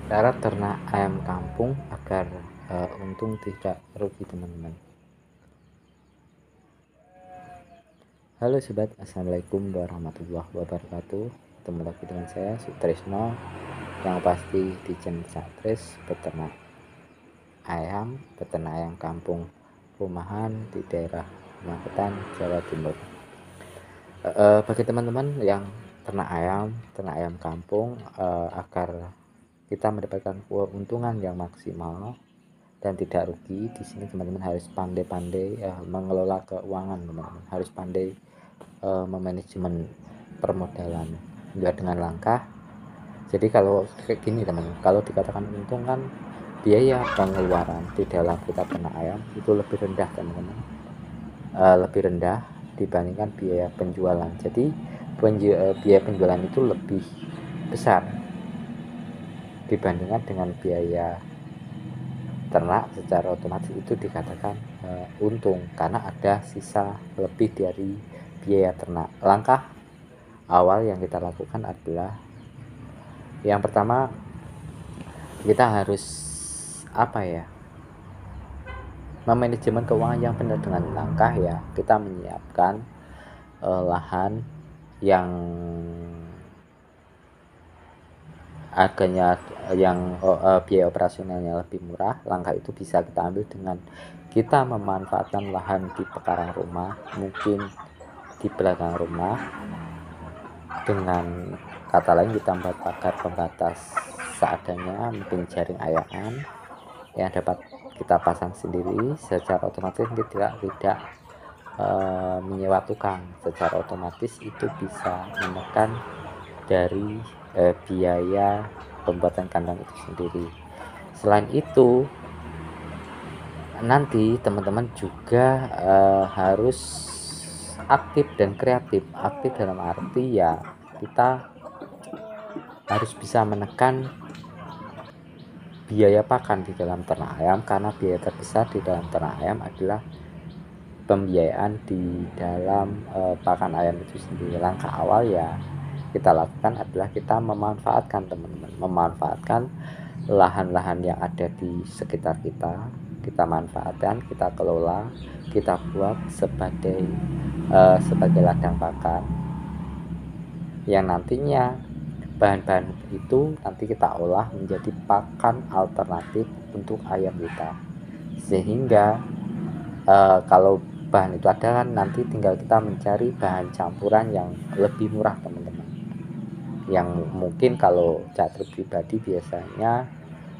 Cara ternak ayam kampung agar untung tidak rugi, teman-teman. Halo sobat, assalamualaikum warahmatullahi wabarakatuh. Ketemu lagi dengan saya Sutrisno, yang pasti di channel Satris peternak ayam kampung rumahan di daerah Magetan, Jawa Timur. Bagi teman-teman yang ternak ayam kampung, agar kita mendapatkan keuntungan yang maksimal dan tidak rugi, di sini teman-teman harus pandai-pandai mengelola keuangan, teman-teman harus pandai memanajemen permodalan ya, dengan langkah. Jadi kalau kayak gini teman, kalau dikatakan untung kan biaya pengeluaran di dalam kita ternak ayam itu lebih rendah, teman-teman. Lebih rendah dibandingkan biaya penjualan. Jadi biaya penjualan itu lebih besar dibandingkan dengan biaya ternak. Secara otomatis itu dikatakan untung karena ada sisa lebih dari biaya ternak. Langkah awal yang kita lakukan adalah yang pertama, kita harus memanajemen keuangan yang benar. Dengan langkah kita menyiapkan lahan yang harganya biaya operasionalnya lebih murah. Langkah itu bisa kita ambil dengan kita memanfaatkan lahan di pekarangan rumah, mungkin di belakang rumah. Dengan kata lain, kita membuat pagar pembatas seadanya, mungkin jaring ayakan yang dapat kita pasang sendiri. Secara otomatis tidak menyewa tukang. Secara otomatis itu bisa menekan dari biaya pembuatan kandang itu sendiri. Selain itu, nanti teman-teman juga harus aktif dan kreatif. Aktif dalam arti kita harus bisa menekan biaya pakan di dalam ternak ayam, karena biaya terbesar di dalam ternak ayam adalah pembiayaan di dalam pakan ayam itu sendiri. Langkah awal kita lakukan adalah kita memanfaatkan, teman-teman, memanfaatkan lahan-lahan yang ada di sekitar kita manfaatkan, kita kelola, kita buat sebagai ladang pakan yang nantinya bahan-bahan itu nanti kita olah menjadi pakan alternatif untuk ayam kita. Sehingga kalau bahan itu ada kan, nanti tinggal kita mencari bahan campuran yang lebih murah, teman-teman. Yang mungkin kalau catur pribadi biasanya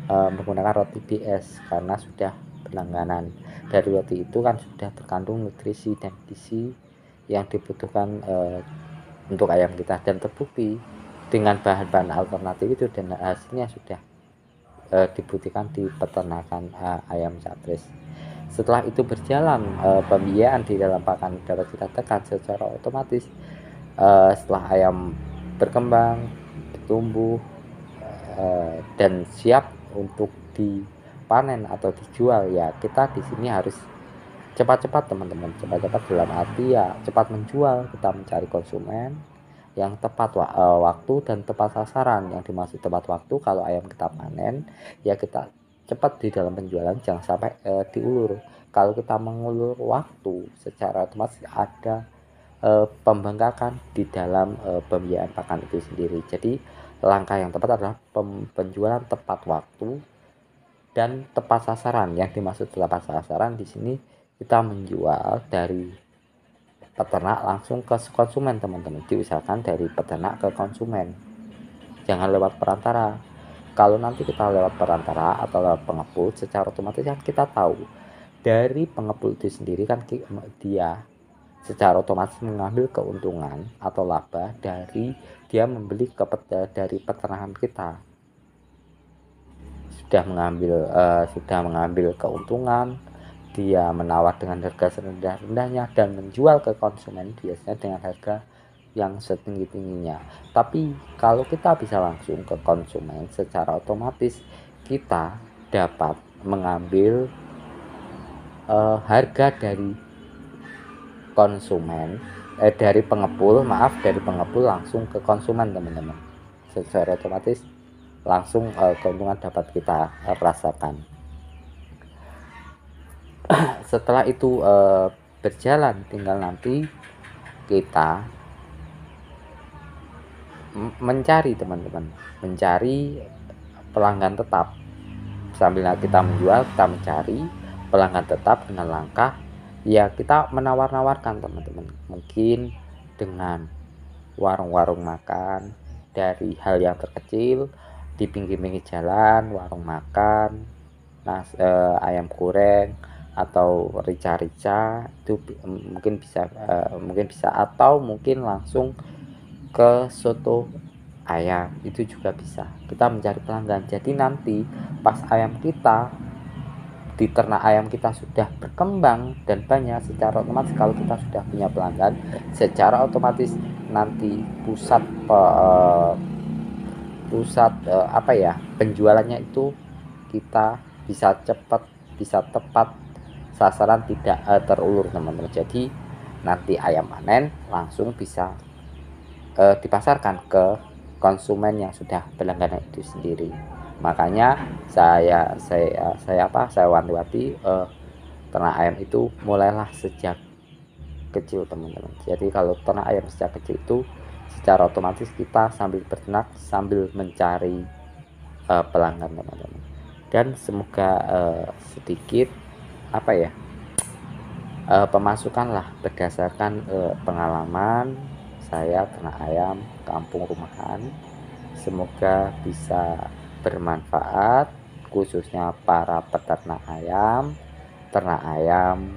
menggunakan roti BS karena sudah berlangganan. Dari roti itu kan sudah terkandung nutrisi dan gizi yang dibutuhkan untuk ayam kita, dan terbukti dengan bahan-bahan alternatif itu dan hasilnya sudah dibuktikan di peternakan ayam Satris. Setelah itu berjalan, pembiayaan di dalam pakan dapat kita tekan secara otomatis. Setelah ayam berkembang, bertumbuh, dan siap untuk dipanen atau dijual, kita di sini harus cepat-cepat, teman-teman. Cepat-cepat dalam arti cepat menjual. Kita mencari konsumen yang tepat waktu dan tepat sasaran. Yang dimaksud tepat waktu, kalau ayam kita panen kita cepat di dalam penjualan, jangan sampai diulur. Kalau kita mengulur waktu, secara otomatis ada pembengkakan di dalam pembiayaan pakan itu sendiri. Jadi langkah yang tepat adalah penjualan tepat waktu dan tepat sasaran. Yang dimaksud tepat sasaran di sini, kita menjual dari peternak langsung ke konsumen, teman-teman. Diusahakan dari peternak ke konsumen, jangan lewat perantara. Kalau nanti kita lewat perantara atau lewat pengepul, secara otomatis kan kita tahu dari pengepul itu sendiri kan dia secara otomatis mengambil keuntungan atau laba dari dia membeli dari peternakan kita. Sudah mengambil keuntungan, dia menawar dengan harga serendah-rendahnya dan menjual ke konsumen biasanya dengan harga yang setinggi-tingginya. Tapi kalau kita bisa langsung ke konsumen, secara otomatis kita dapat mengambil harga dari konsumen dari pengepul langsung ke konsumen, teman-teman. Secara otomatis langsung keuntungan dapat kita rasakan. Setelah itu berjalan, tinggal nanti kita mencari teman-teman, mencari pelanggan tetap. Sambil kita menjual, kita mencari pelanggan tetap dengan langkah ya kita menawar-nawarkan teman-teman, mungkin dengan warung-warung makan, dari hal yang terkecil di pinggir-pinggir jalan, warung makan, ayam goreng atau rica-rica itu mungkin bisa atau mungkin langsung ke soto ayam, itu juga bisa. Kita mencari pelanggan. Jadi nanti pas ayam kita di ternak ayam kita sudah berkembang dan banyak, secara otomatis kalau kita sudah punya pelanggan, secara otomatis nanti penjualannya itu kita bisa cepat, bisa tepat sasaran, tidak terulur teman-teman. Jadi nanti ayam panen langsung bisa dipasarkan ke konsumen yang sudah berlangganan itu sendiri. Makanya saya wanti-wanti ternak ayam itu mulailah sejak kecil teman-teman. Jadi kalau ternak ayam sejak kecil itu secara otomatis kita sambil berternak sambil mencari pelanggan teman-teman. Dan semoga sedikit pemasukan lah berdasarkan pengalaman saya ternak ayam kampung rumahan. Semoga bisa bermanfaat khususnya para peternak ayam, ternak ayam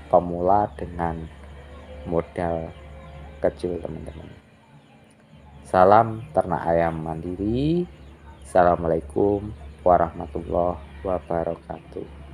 pemula dengan modal kecil teman-teman. Salam ternak ayam mandiri. Assalamualaikum warahmatullahi wabarakatuh.